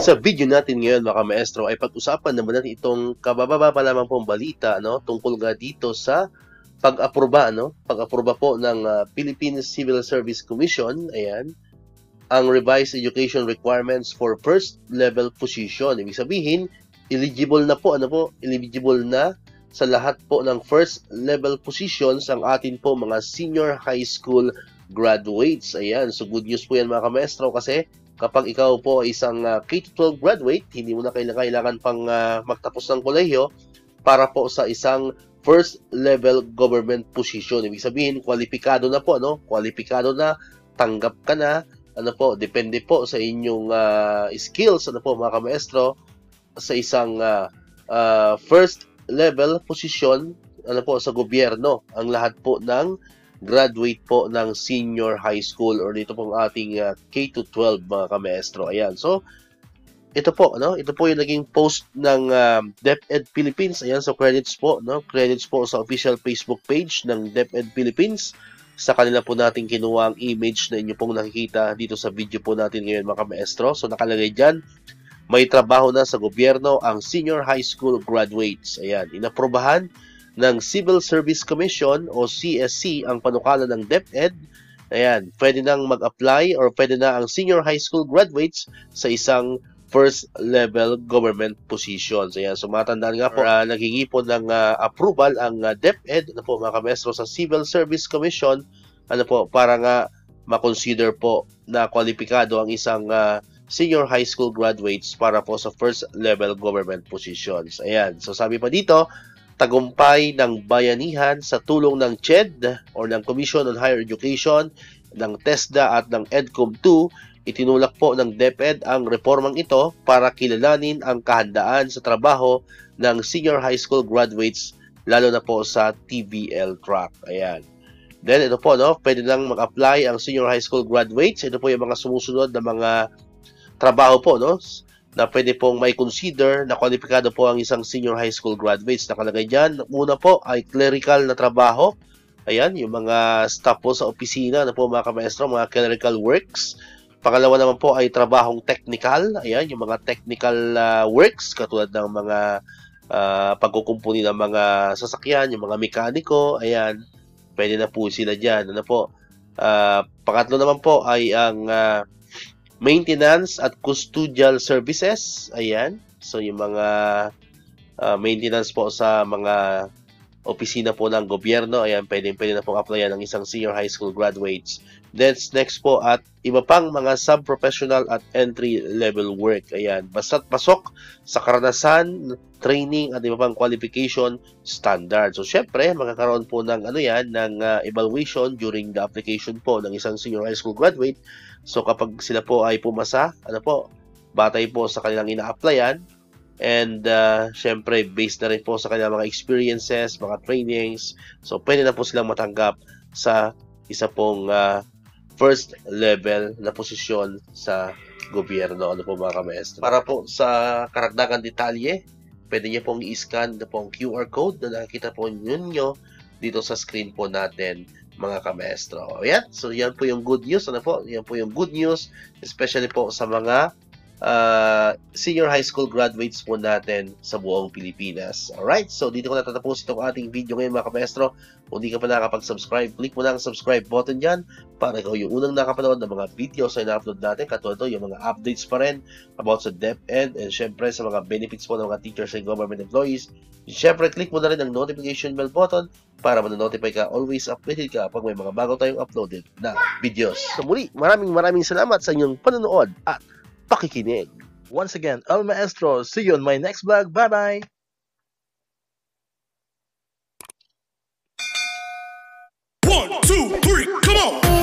Sa video natin ngayon mga maestro ay pag-usapan naman natin itong kabababa pa lamang pong balita tungkol nga dito sa pag-aproba pag-aproba po ng Philippine Civil Service Commission, ayan, ang revised education requirements for first level position. Ibig sabihin, eligible na po eligible na sa lahat po ng first level positions ang atin po mga senior high school graduates. Ayan, so good news po yan mga maestro, kasi kapag ikaw po ay isang K-12 graduate, hindi mo na kailangan pang magtapos ng kolehiyo para po sa isang first level government position. Ibig sabihin, kwalipikado na po, kwalipikado na, tanggap ka na, depende po sa inyong skills, mga kamaestro, sa isang first level position, sa gobyerno, ang lahat po ng graduate po ng senior high school or dito pong ating K-12 mga kamaestro. Ayan. So, ito po yung naging post ng DepEd Philippines. Ayan, so credits po, credits po sa official Facebook page ng DepEd Philippines. Sa kanila po natin kinuha ang image na inyo pong nakikita dito sa video po natin ngayon mga kamaestro. So, nakalagay dyan, may trabaho na sa gobyerno ang senior high school graduates. Ayan, inaprobahan ng Civil Service Commission o CSC ang panukala ng DepEd. Ayan, pwede nang mag-apply or pwede na ang senior high school graduates sa isang first level government positions. Ayan, so matandaan nga po, naghingi po ng approval ang DepEd, mga kamestro, sa Civil Service Commission, para nga makonsider po na kwalipikado ang isang senior high school graduates para po sa first level government positions. Ayan, so sabi pa dito, tagumpay ng bayanihan sa tulong ng CHED or ng Commission on Higher Education, ng TESDA at ng EDCOM2, itinulak po ng DepEd ang reformang ito para kilalanin ang kahandaan sa trabaho ng senior high school graduates, lalo na po sa TVL track. Ayan. Then ito po, pwede lang mag-apply ang senior high school graduates. Ito po yung mga sumusunod na mga trabaho po, na pwede pong may consider na kwalipikado po ang isang senior high school graduates. Nakalagay dyan, muna po ay clerical na trabaho. Ayan, yung mga staff po sa opisina mga kamaestro, mga clerical works. Pangalawa naman po ay trabahong technical. Ayan, yung mga technical works, katulad ng mga pagkukumpuni ng mga sasakyan, yung mga mekaniko. Ayan, pwede na po sila dyan. Pangatlo naman po ay ang maintenance at custodial services. Ayan. So, yung mga maintenance po sa mga opisina po ng gobyerno. Ayan, pwede na pong applyan ng isang senior high school graduates. Then, next po at iba pang mga sub-professional at entry-level work. Ayan, basta't pasok sa karanasan, training at iba pang qualification standard. So, syempre, magkakaroon po ng ng evaluation during the application po ng isang senior high school graduate. So, kapag sila po ay pumasa, batay po sa kanilang ina-applyan, and syempre, based na rin po sa kanilang mga experiences, mga trainings. So, pwede na po silang matanggap sa isa pong first level na posisyon sa gobyerno. Mga kamaestro. Para po sa karagdagan detalye, pwede niyo pong i-scan po ang QR code na nakikita po ninyo dito sa screen po natin, mga kamaestro. Ayan, so yan po yung good news. Yan po yung good news, especially po sa mga senior high school graduates po natin sa buong Pilipinas. Alright, so dito ko natatapos itong ating video ngayon mga kamaestro. Kung di ka pa nakapag-subscribe, click mo na ang subscribe button dyan para ikaw yung unang nakapanood ng mga videos na ina-upload natin. Katulad ito, yung mga updates pa rin about sa DepEd and syempre sa mga benefits po ng mga teachers and government employees. Syempre, click mo na rin ang notification bell button para ma-notify ka, always updated ka pag may mga bago tayong uploaded na videos. So muli, maraming salamat sa inyong panonood at pakikinig. Once again, El Maestro. See you on my next vlog. Bye-bye! 1, 2, 3, come on!